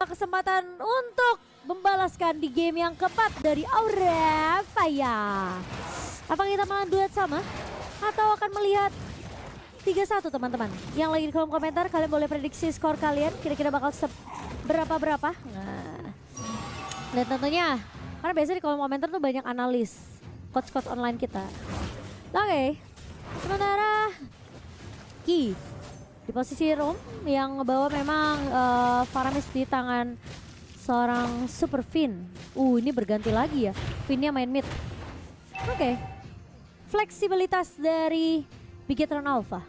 kesempatan untuk membalaskan di game yang keempat dari Aura Faya. Apa kita malah duet sama? Atau akan melihat 3-1 teman-teman? Yang lagi di kolom komentar kalian boleh prediksi skor kalian kira-kira bakal berapa-berapa. Nah, dan tentunya karena biasanya di kolom komentar tuh banyak analis coach-coach online kita. Oke, sementara Ki di posisi roam yang ngebawa memang Faramis di tangan seorang Super Fin. Ini berganti lagi ya, Finnya main mid. Oke, fleksibilitas dari Bigetron Alpha.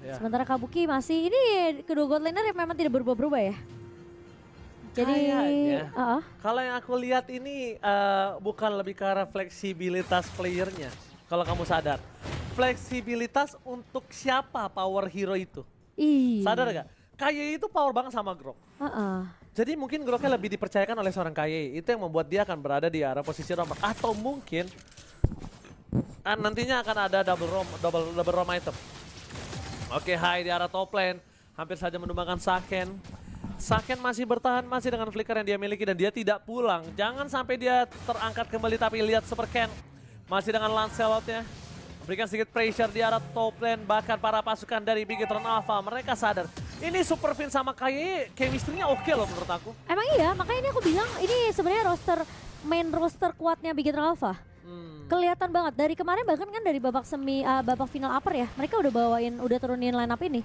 Ya. Sementara Kabuki masih, ini kedua god laner yang memang tidak berubah-berubah ya. Jadi kalau yang aku lihat ini bukan lebih ke arah fleksibilitas playernya. Kalau kamu sadar, fleksibilitas untuk siapa power hero itu? Sadar gak? KYE itu power banget sama Grok. Jadi mungkin Groknya lebih dipercayakan oleh seorang KYE. Itu yang membuat dia akan berada di arah posisi roam. Atau mungkin nantinya akan ada double roam item. Oke, Hai di arah top lane. Hampir saja menumbangkan Saken. Saken masih bertahan, masih dengan flicker yang dia miliki dan dia tidak pulang. Jangan sampai dia terangkat kembali, tapi lihat Super Ken. Masih dengan Lancelot-nya. Berikan sedikit pressure di arah top lane, bahkan para pasukan dari Bigetron Alpha. Mereka sadar, ini Super Fin sama KYE chemistry-nya oke loh menurut aku. Emang iya, makanya ini aku bilang ini sebenarnya main roster kuatnya Bigetron Alpha. Kelihatan banget dari kemarin, bahkan kan dari babak babak final upper ya, mereka udah turunin line up ini.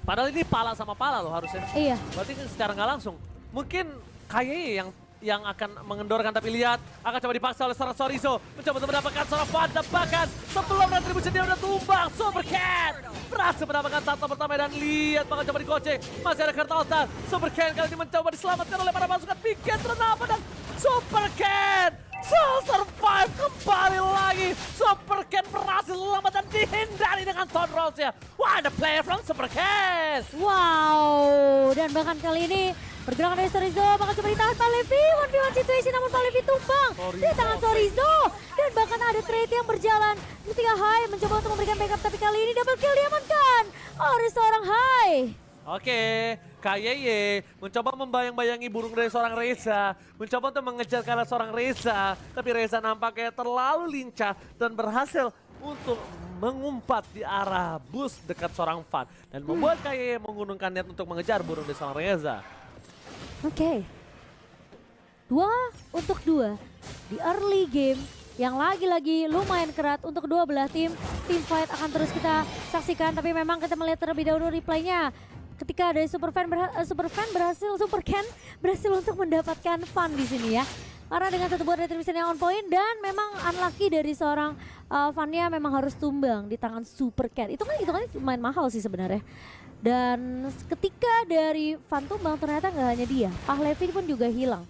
Padahal ini pala sama pala loh harusnya. Iya. Berarti secara nggak langsung, mungkin KYE yang akan mengendorkan, tapi lihat akan coba dipaksa oleh seorang Sorizo mencoba untuk mendapatkan seorang Fanta, bahkan sebelum retribusi dia udah tumbang. Super Cat berhasil mendapatkan satu pertama dan lihat bakal coba digocek, masih ada Kertaltan. Super Cat kali ini mencoba diselamatkan oleh para pasukan Bigetron Alpha dan Super Cat survive kembali lagi. Super Cat berhasil selamat dan dihindari dengan Stone Rose-nya. Wah, ada player from Super Cat. Wow, dan bahkan kali ini pergerakan dari Sorizo bakal coba ditahan Pak Levi. 1v1 situation namun Pak Levi tumbang di tangan Sorizo. Dan bahkan ada trade yang berjalan ketika Hai mencoba untuk memberikan backup, tapi kali ini double kill diamankan oleh seorang Hai. Oke, KYE mencoba membayang-bayangi burung dari seorang Reza. Mencoba untuk mengejar ke arah seorang Reza. Tapi Reza nampaknya terlalu lincah dan berhasil untuk mengumpat di arah bus dekat seorang Fan. Dan membuat KYE menggunungkan niat untuk mengejar burung dari seorang Reza. Oke, 2-2 di early game yang lagi-lagi lumayan kerat untuk dua belah tim. Team fight akan terus kita saksikan, tapi memang kita melihat terlebih dahulu replaynya. Ketika dari Super Ken berhasil untuk mendapatkan Fun di sini ya. Karena dengan satu buah retribution yang on point dan memang unlucky dari seorang Funnya memang harus tumbang di tangan Super Ken. Itu kan lumayan mahal sih sebenarnya. Dan ketika dari Fun tumbang ternyata nggak hanya dia, Pak Levi pun juga hilang.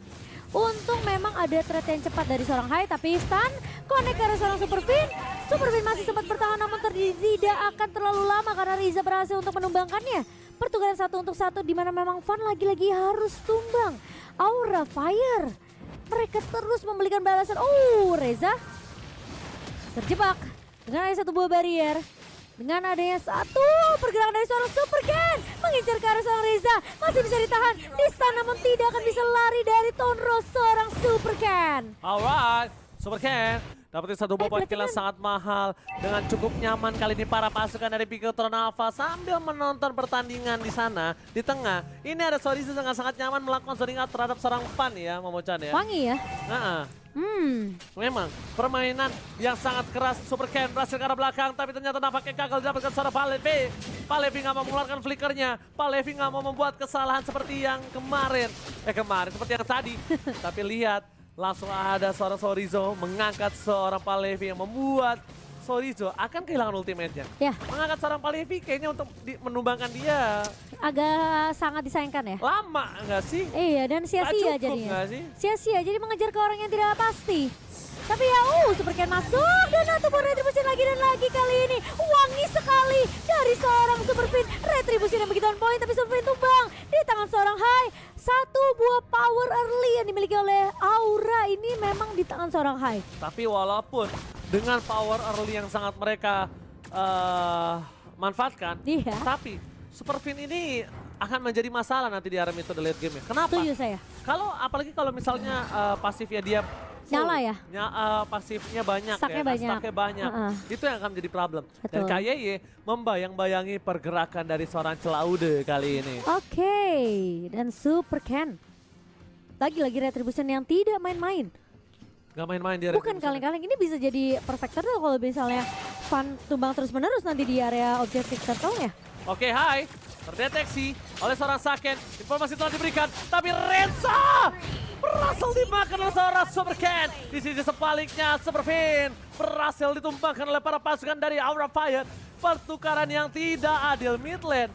Untung memang ada threat yang cepat dari seorang Hai, tapi stun connect ke arah seorang Super Fin. Super Fin masih sempat bertahan namun tidak akan terlalu lama karena Riza berhasil untuk menumbangkannya. Pertukaran 1-1 di mana memang Fun lagi-lagi harus tumbang. Aura Fire. Mereka terus memberikan balasan. Reza terjebak dengan ada satu buah barrier. Dengan adanya satu pergerakan dari seorang Super Ken mengincar ke arah seorang Reza, masih bisa ditahan di stun namun tidak akan bisa lari dari Tonro seorang Super Ken. Alright, Super Ken dapetin satu buah kill yang sangat mahal dengan cukup nyaman kali ini para pasukan dari Bigetron Alpha sambil menonton pertandingan di sana di tengah. Ini ada Sorizo dengan sangat nyaman melakukan zoning out terhadap seorang Fan ya, Momochan ya. Wangi ya. Memang permainan yang sangat keras. Super Ken berhasil ke arah belakang tapi ternyata nampaknya gagal didapatkan seorang Pak Levi. Pak Levi nggak mau mengeluarkan flickernya. Pak Levi nggak mau membuat kesalahan seperti yang kemarin. Seperti yang tadi. Tapi lihat langsung ada seorang Sorizo mengangkat seorang Pak Levi yang membuat Sorizo akan kehilangan ultimate-nya. Ya. Mengangkat seorang Pak Levi kayaknya untuk menumbangkan dia agak sangat disayangkan ya. Lama nggak sih? Iya, dan sia-sia jadinya. Sia-sia, jadi mengejar ke orang yang tidak pasti. Tapi ya, Super Ken masuk dan satu buah retribusi lagi dan lagi kali ini. Wangi sekali dari seorang Super Fin. Retribusi yang begitu on point tapi Super Fin tumbang di tangan seorang Hai. Satu buah power early yang dimiliki oleh Aura ini memang di tangan seorang Hai. Tapi walaupun dengan power early yang sangat mereka manfaatkan, tapi Super Fin ini akan menjadi masalah nanti di area itu the late game ya. Kenapa? Setuju saya. Apalagi kalau misalnya pasifnya dia full, Nyala ya? pasifnya banyak Stacknya ya, banyak. stacknya banyak. Itu yang akan menjadi problem. Dan Betul. KYY membayang-bayangi pergerakan dari seorang Celaude kali ini. Oke, dan Super Ken. Lagi-lagi Retribution yang tidak main-main. Gak main-main di area Bukan Retribution. kaleng-kaleng, ini bisa jadi perfect turtle kalau misalnya Fan tumbang terus-menerus nanti di area objektif turtle-nya. Oke, hai. Terdeteksi oleh seorang Saken. Informasi telah diberikan. Tapi Reza berhasil dimakan oleh seorang Super Ken. Di sisi sebaliknya, Super Fin berhasil ditumbangkan oleh para pasukan dari Aura Fire. Pertukaran yang tidak adil mid lane.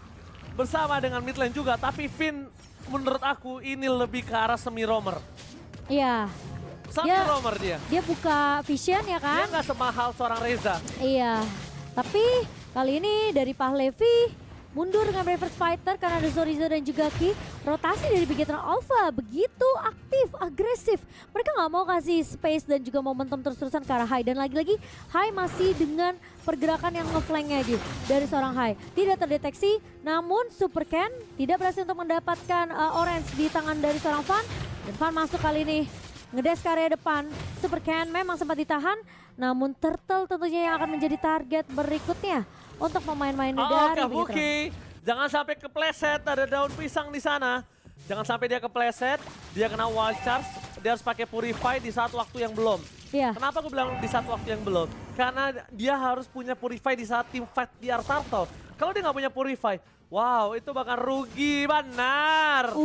Bersama dengan mid lane juga. Tapi Fin menurut aku ini lebih ke arah semi roamer. Iya, Semi roamer dia. dia buka vision ya Dia kan? nggak semahal seorang Reza. Iya, tapi kali ini dari Pahlevi mundur dengan Reverse Fighter karena ada Sorizo dan juga Ki. Rotasi dari Bigetron Alpha begitu aktif, agresif. Mereka nggak mau kasih space dan juga momentum terus-terusan ke arah Hai. Dan lagi-lagi Hai masih dengan pergerakan yang ngeflanknya gitu dari seorang Hai. Tidak terdeteksi, namun Super Ken tidak berhasil untuk mendapatkan orange di tangan dari seorang Fan. Dan Fan masuk kali ini. Ngedes ke area depan, Super Ken memang sempat ditahan, namun Turtle tentunya yang akan menjadi target berikutnya untuk pemain-pemain dari Bigetron. Kabuki, jangan sampai kepleset, ada daun pisang di sana. Jangan sampai dia kepleset, dia kena wild charge, dia harus pakai purify di saat waktu yang belum. Iya, Kenapa aku bilang di saat waktu yang belum? Karena dia harus punya purify di saat tim fight di Turtle. Kalau dia nggak punya purify, wow itu bakal rugi benar.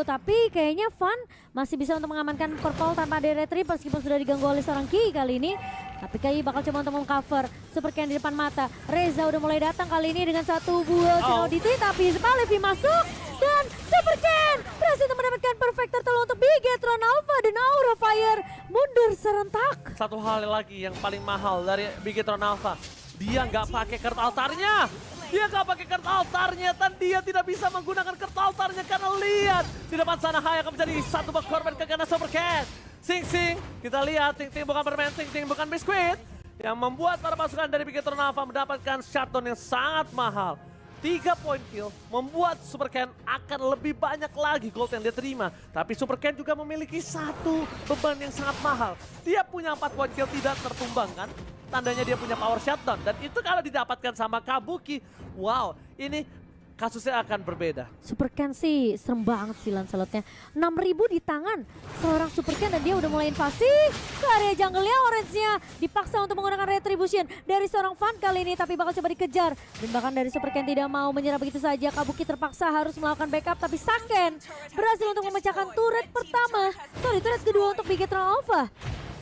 tapi kayaknya Fan masih bisa untuk mengamankan purple tanpa ada retry meskipun sudah diganggu oleh seorang Ki kali ini. Tapi Kai bakal coba untuk mengcover Super Ken di depan mata. Reza udah mulai datang kali ini dengan satu buah Shinobi, tapi Pahlevi masuk dan Super Ken berhasil untuk mendapatkan perfect turtle untuk Bigetron Alpha dan Aura Fire mundur serentak. Satu hal lagi yang paling mahal dari Bigetron Alpha, dia nggak pakai kart altarnya. Dia nggak pakai kart altarnya dan dia tidak bisa menggunakan kart altarnya karena lihat di depan sana Hai akan menjadi satu bak korban kekana Super Ken. Sing Sing, kita lihat Ting Ting bukan permen, Ting Ting bukan biskuit. Yang membuat para pasukan dari Bigetron Alpha mendapatkan shutdown yang sangat mahal. 3 point kill membuat Super Ken akan lebih banyak lagi gold yang dia terima. Tapi Super Ken juga memiliki satu beban yang sangat mahal. Dia punya 4 point kill tidak tertumbangkan. Tandanya dia punya power shutdown. Dan itu kalau didapatkan sama Kabuki, wow ini kasusnya akan berbeda. Super Ken sih serem banget sih Lancelotnya. 6.000 di tangan seorang Super Ken dan dia udah mulai invasi ke area jungle-nya. Orange-nya dipaksa untuk menggunakan retribution dari seorang Fan kali ini tapi bakal coba dikejar. Dan bahkan dari Super Ken tidak mau menyerah begitu saja. Kabuki terpaksa harus melakukan backup tapi Saken berhasil untuk memecahkan turret pertama. Turret kedua untuk Bigetron Alpha.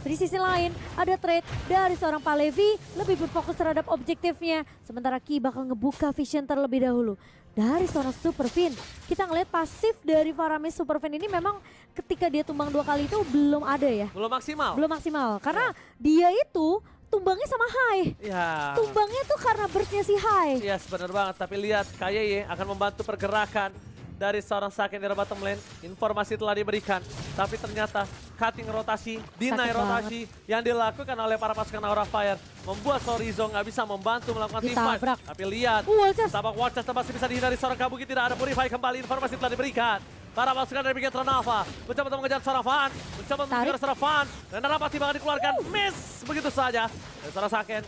Di sisi lain ada trade dari seorang Pahlevi lebih berfokus terhadap objektifnya. Sementara Ki bakal ngebuka vision terlebih dahulu. Dari seorang Super Fin, kita ngeliat pasif dari Faramis Super Fin ini memang ketika dia tumbang 2 kali itu belum ada ya. Belum maksimal. Belum maksimal, karena dia itu tumbangnya sama Hai. Ya. Tumbangnya tuh karena burstnya si Hai. Yes, benar banget. Tapi lihat KYY akan membantu pergerakan dari seorang Saken dari bottom lane. Informasi telah diberikan. Tapi ternyata cutting rotasi, deny Sakit rotasi yang dilakukan oleh para pasukan Aura Fire membuat Sorizo nggak bisa membantu melakukan team fight. Ditabrak. Tapi lihat, Walchers. tapak Watchers masih bisa dihindari seorang Kabuki, tidak ada purify kembali. Informasi telah diberikan. Para pasukan dari Bigetron Alpha mencoba untuk mengejar seorang Fan, mencoba untuk mengejar seorang Fan, dan apa tiba dikeluarkan, miss begitu saja. Dan seorang Saken,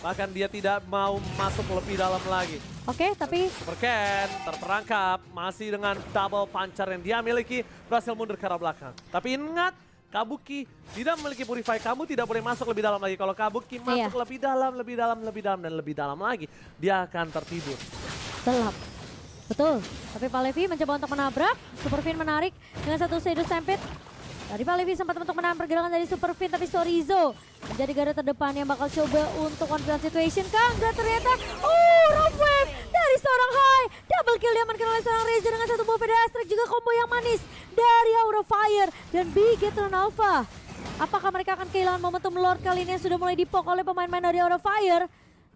bahkan dia tidak mau masuk lebih dalam lagi. Oke, tapi Super Ken terperangkap, masih dengan double puncher yang dia miliki, berhasil mundur ke arah belakang. Tapi ingat, Kabuki tidak memiliki purify, kamu tidak boleh masuk lebih dalam lagi. Kalau Kabuki masuk lebih dalam, dan lebih dalam lagi, dia akan tertidur. gelap. Betul, tapi Pahlevi mencoba untuk menabrak. Super Fin menarik dengan satu Shadow Stampede. Tadi Pahlevi sempat untuk menahan pergerakan dari Super Fin, tapi Sorizo menjadi garda terdepan yang bakal coba untuk confident situation. Enggak ternyata. Rope wave dari seorang Hai. Double kill diamankan oleh seorang Reza dengan satu buah Veda Strike, juga combo yang manis dari Aura Fire dan Bigetron Alpha. Apakah mereka akan kehilangan momentum Lord kali ini yang sudah mulai dipok oleh pemain-pemain dari Aura Fire?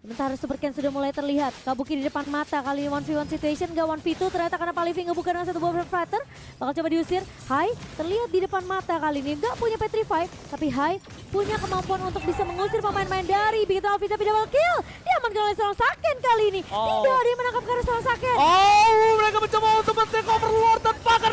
Sementara Super Ken sudah mulai terlihat. Kabuki di depan mata. Kali ini 1v1 situation, gak 1v2. Ternyata karena Palivi ngebuka dengan satu buah fighter. Bakal coba diusir. Hai terlihat di depan mata kali ini. Gak punya petrify. Tapi Hai punya kemampuan untuk bisa mengusir pemain-pemain dari Big Hero Alpha. Tapi double kill. Diamankan oleh seorang Saken kali ini. Tidak, dia menangkap karena seorang Saken. Oh, mereka mencoba untuk men-take Overlord dan pakai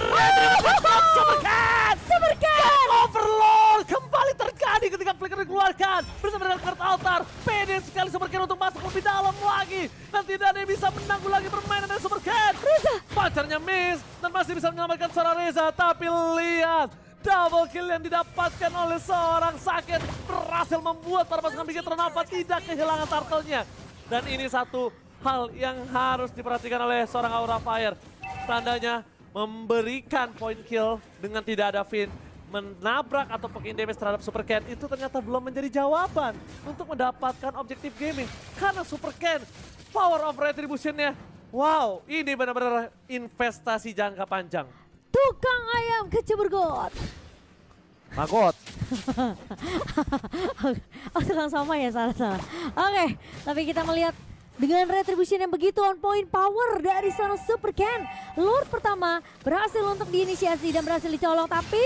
Super Ken. Super Ken. Overlord kembali terjadi ketika flicker dikeluarkan bersama dengan Kurt Altar. Pede sekali Super Ken untuk masuk lebih dalam lagi dan tidak ada yang bisa menangguh lagi permainan dari Super Ken. Reza. Pacarnya miss dan masih bisa menyelamatkan seorang Reza, tapi lihat double kill yang didapatkan oleh seorang Saken berhasil membuat para pasukan Big Hero Alpha tidak kehilangan turtle-nya. Dan ini satu hal yang harus diperhatikan oleh seorang Aura Fire. Tandanya memberikan point kill dengan tidak ada Finn, menabrak atau pakai damage terhadap Super Ken itu ternyata belum menjadi jawaban untuk mendapatkan objektif gaming. Karena Super Ken, power of retribution-nya, wow, ini benar-benar investasi jangka panjang. Tukang ayam kecebur got. Magot. Oh tukang sama ya, salah. Oke, tapi kita melihat dengan retribution yang begitu on point, power dari seorang Super Ken. Lord pertama berhasil untuk diinisiasi dan berhasil dicolong, tapi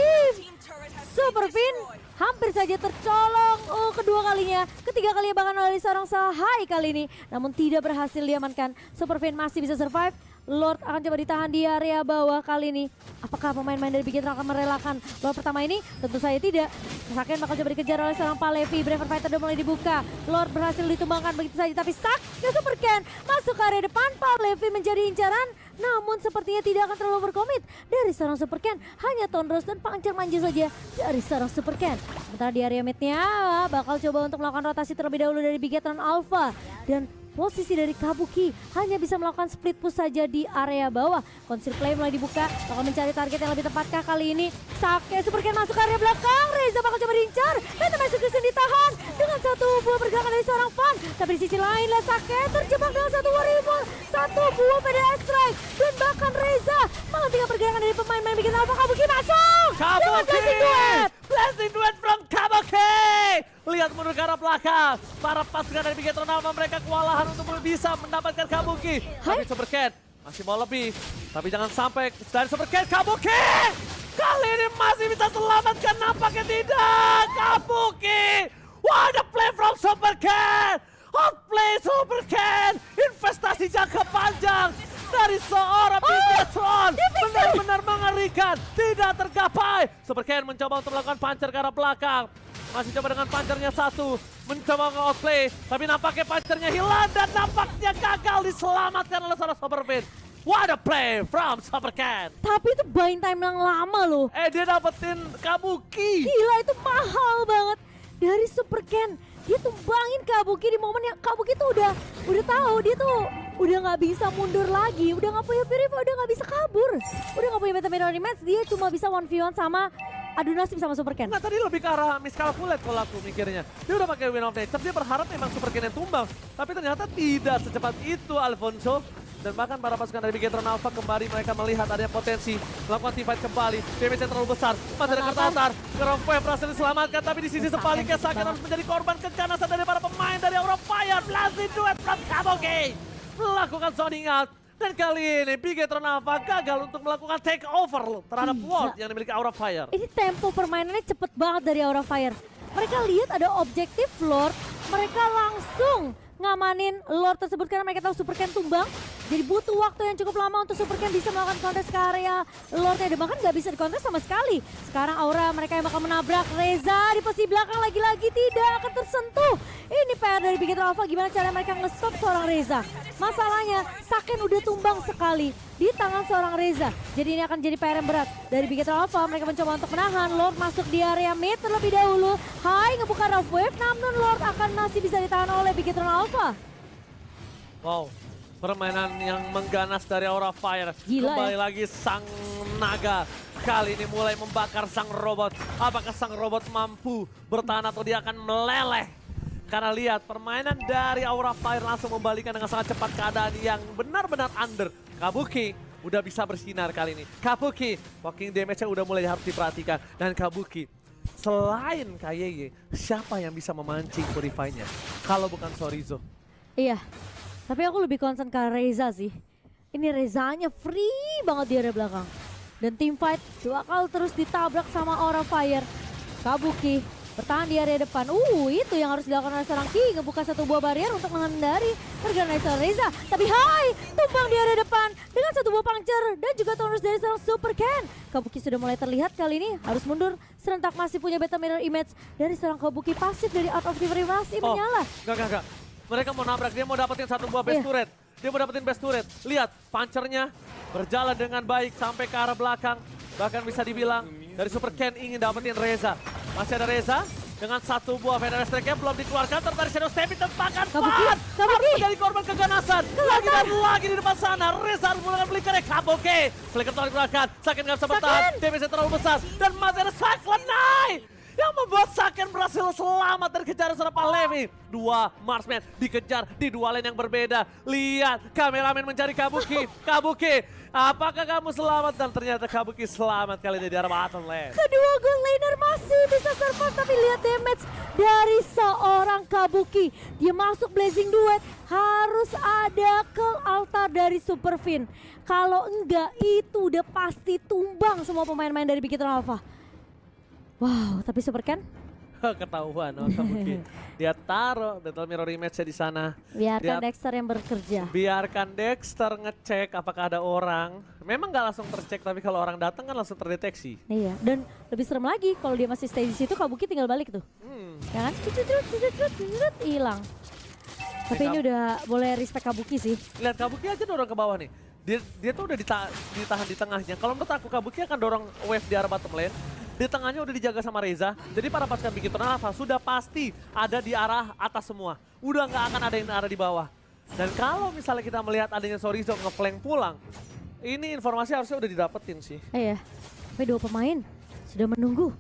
Super Finn hampir saja tercolong kedua kalinya, ketiga kalinya bahkan oleh seorang Sahai kali ini. Namun tidak berhasil diamankan, Super Finn masih bisa survive. Lord akan coba ditahan di area bawah kali ini. Apakah pemain-pemain dari Big Hero akan merelakan Lord pertama ini? Tentu saja tidak. Saken bakal coba dikejar oleh seorang Palevi. Braver Fighter udah mulai dibuka. Lord berhasil ditumbangkan begitu saja, tapi Saken Super Ken masuk ke area depan. Palevi menjadi incaran, namun sepertinya tidak akan terlalu berkomit dari seorang Super Ken. Hanya Tondros dan pancar manja saja dari seorang Super Ken. Sementara di area midnya bakal coba untuk melakukan rotasi terlebih dahulu dari Big Hero Alpha. Dan posisi dari Kabuki hanya bisa melakukan split push saja di area bawah. Conceal play mulai dibuka, bakal mencari target yang lebih tepatkah kali ini. Sake Super Ken masuk ke area belakang, Reza bakal coba diincar. Phantom Execution ditahan dengan satu buah pergerakan dari seorang Fan. Tapi di sisi lain lah Sake terjebak dengan satu warrior, satu buah PDS strike. Dan bahkan Reza menghentikan pergerakan dari pemain-pemain bikin Alpha. Kabuki masuk! Dengan blessing duet! Blessing duet from Kabuki! Lihat mundur ke arah belakang. Para pasukan dari Big Hero Alpha mereka kewalahan untuk bisa mendapatkan Kabuki. Tapi Super Ken masih mau lebih. Tapi jangan sampai dari Super Ken, Kabuki! Kali ini masih bisa selamatkan, nampaknya tidak. Kabuki! What a play from Super Ken! Outplay Super Ken! Investasi jangka panjang dari seorang Bigetron, benar-benar mengerikan, tidak tergapai. Super Ken mencoba untuk melakukan puncher ke arah belakang. Masih coba dengan punchernya satu, mencoba nge-outplay, tapi nampaknya punchernya hilang dan nampaknya gagal diselamatkan oleh seorang Super Finn. What a play from Super Ken. Tapi itu buying time yang lama loh. Dia dapetin Kabuki. Gila, itu mahal banget dari Super Ken. Dia tumbangin Kabuki di momen yang Kabuki tuh udah tahu dia tuh udah nggak bisa mundur lagi, udah nggak punya purify, udah nggak bisa kabur, udah nggak punya meta match, dia cuma bisa 1v1 sama adu nasib sama Super Ken. Nah tadi lebih ke arah miscalculate kalau aku mikirnya. Dia udah pakai Win of Nature, dia berharap memang Super Ken yang tumbang, tapi ternyata tidak secepat itu Alfonso. Dan bahkan para pasukan dari Big Hero Alpha kembali mereka melihat adanya potensi melakukan teamfight kembali. Damage yang terlalu besar, masih ada Kertatar. Kerompoy berhasil diselamatkan, tapi di sisi sebaliknya Saken harus menjadi korban keganasan dari para pemain dari Aura Fire. Blazing duet from Kabuki melakukan zoning out. Dan kali ini Big Hero Alpha gagal untuk melakukan take over terhadap Lord yang dimiliki Aura Fire. Ini tempo permainannya cepet banget dari Aura Fire. Mereka lihat ada objektif Lord, mereka langsung ngamanin Lord tersebut karena mereka tahu Super Ken tumbang. Jadi butuh waktu yang cukup lama untuk Super Ken bisa melakukan kontes ke area Lordnya. Dan bahkan nggak bisa dikontes sama sekali. Sekarang Aura mereka yang bakal menabrak Reza di posisi belakang lagi-lagi tidak akan tersentuh. Ini PR dari Big Hero Alpha, gimana cara mereka nge-stop seorang Reza. Masalahnya Saken udah tumbang sekali di tangan seorang Reza. Jadi ini akan jadi PR yang berat dari Big Hero Alpha. Mereka mencoba untuk menahan Lord masuk di area mid terlebih dahulu. Hai ngebuka Rough Wave, namun Lord akan masih bisa ditahan oleh Big Hero Alpha. Wow, permainan yang mengganas dari Aura Fire. Gila, kembali ya? lagi sang naga. Kali ini mulai membakar sang robot. Apakah sang robot mampu bertahan atau dia akan meleleh? Karena lihat permainan dari Aura Fire langsung membalikan dengan sangat cepat keadaan yang benar-benar under. Kabuki udah bisa bersinar kali ini. Kabuki, walking damage-nya udah mulai harus diperhatikan. Dan Kabuki, selain KYY, siapa yang bisa memancing Purify-nya? Kalau bukan Sorizo. Iya, tapi aku lebih concern ke Reza sih. Ini Rezanya free banget di area belakang. Dan team fight bakal terus ditabrak sama Aura Fire. Kabuki bertahan di area depan. Itu yang harus dilakukan oleh seorang Ki. Ngebuka satu buah barrier untuk menghindari organisasi Reza. Tapi tumbang di area depan dengan satu buah puncture. Dan juga tonus dari seorang Super Ken. Kabuki sudah mulai terlihat kali ini harus mundur. Serentak masih punya beta mirror image dari seorang Kabuki. Pasif dari Out of Reverie masih menyala. Enggak. Mereka mau nabrak, dia mau dapetin satu buah base turret. Dia mau dapetin base turret. Lihat, punchernya berjalan dengan baik sampai ke arah belakang. Bahkan bisa dibilang dari Super Ken ingin dapetin Reza. Masih ada Reza dengan satu buah Feather Strike-nya belum dikeluarkan. Tertarik Shadow Step ditempatkan. Kabuki. Harus menjadi korban keganasan. Lagi dan lagi di depan sana. Reza harus menggunakan flickernya. Kabuki. Flicker telah dikeluarkan. Saken nggak bisa bertahan. Damage-nya terlalu besar. Dan masih ada Cyclone yang membuat Saken berhasil selamat dari kejaran seorang Palevi. Dua marksman dikejar di dua lane yang berbeda. Lihat, kameramen mencari Kabuki. Kabuki, apakah kamu selamat? Dan ternyata Kabuki selamat kali ini di arah bottom lane. Kedua gold laner masih bisa survive, tapi lihat damage dari seorang Kabuki. Dia masuk Blazing Duet, harus ada ke altar dari Super Fin. Kalau enggak, itu udah pasti tumbang semua pemain-pemain dari Bigetron Alpha. Wow, tapi Super Ken? Ketahuan oh, Kabuki. Dia taruh Battle Mirror Image-nya di sana. Biarkan Dexter yang bekerja. Biarkan Dexter ngecek apakah ada orang. Memang nggak langsung tercek, tapi kalau orang datang kan langsung terdeteksi. Iya, dan lebih serem lagi kalau dia masih stay di situ, Kabuki tinggal balik tuh. Ya kan? Hilang. Tapi ini udah boleh respect Kabuki sih. Lihat Kabuki aja dorong ke bawah nih. Dia tuh udah ditahan di tengahnya. Kalau menurut aku Kabuki akan dorong wave di arah bottom lane. Di tengahnya udah dijaga sama Reza. Jadi para pasukan Bigetron Alpha sudah pasti ada di arah atas semua. Udah nggak akan ada yang ada di bawah. Dan kalau misalnya kita melihat adanya Sorizo ngeflank pulang, ini informasi harusnya udah didapetin sih. Iya, tapi dua pemain sudah menunggu.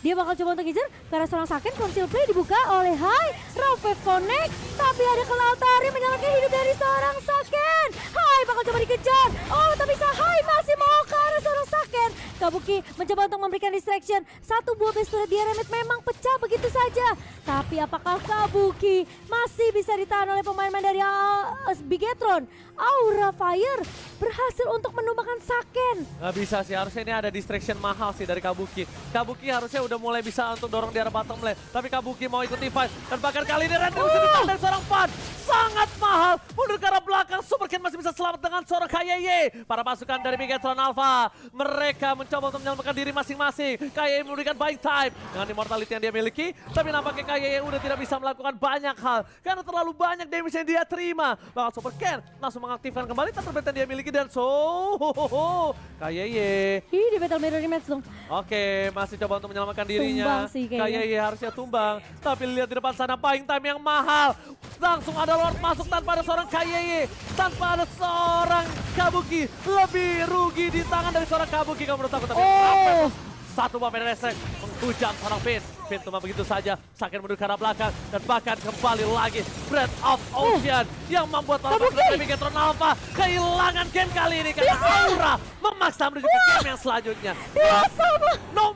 Dia bakal coba untuk ngejar karena seorang Saken. Conceal play dibuka oleh Raupe Connect, tapi ada Kelaltari menyalakan hidup dari seorang Saken. Bakal coba dikejar. Tapi masih mau ke arah seorang Saken. Kabuki mencoba untuk memberikan distraction. Satu buah base turret di Remit memang pecah begitu saja. Tapi apakah Kabuki masih bisa ditahan oleh pemain-pemain dari Bigetron? Aura Fire berhasil untuk menumbangkan Saken. Nggak bisa sih, harusnya ini ada distraction mahal sih dari Kabuki. Kabuki harusnya udah mulai bisa untuk dorong di arah bottom lane. Tapi Kabuki mau ikuti fight. Dan bahkan kali ini Retribution ditahan dari seorang Fan. Sangat mahal. Mundur ke arah belakang. Super Ken masih bisa selamat dengan seorang KYY. Para pasukan dari Bigetron Alpha. Mereka mencoba untuk menyelamatkan diri masing-masing. KYY memberikan buying time dengan immortality yang dia miliki. Tapi nampaknya KYY udah tidak bisa melakukan banyak hal. Karena terlalu banyak damage yang dia terima. Bahkan Super Ken langsung mengaktifkan kembali Thunderbolt yang dia miliki. Dan KYY. Di Battle Mirror Image dong. Oke, masih coba untuk menyelamatkan dirinya. Tumbang sih kayaknya. KYY harusnya tumbang. Tapi lihat di depan sana buying time yang mahal. Langsung ada Lord masuk tanpa ada seorang KYY. Tanpa ada seorang Kabuki. Lebih rugi di tangan dari seorang Kabuki kalau menurut aku. Tapi satu buah Feather Strike menghujam seorang Finn. Finn cuma begitu saja. Saken mundur ke arah belakang. Dan bahkan kembali lagi Breath of Ocean. Yang membuat para pasukan Bigetron Alpha kehilangan game kali ini. Karena Aura memaksa menuju ke game yang selanjutnya.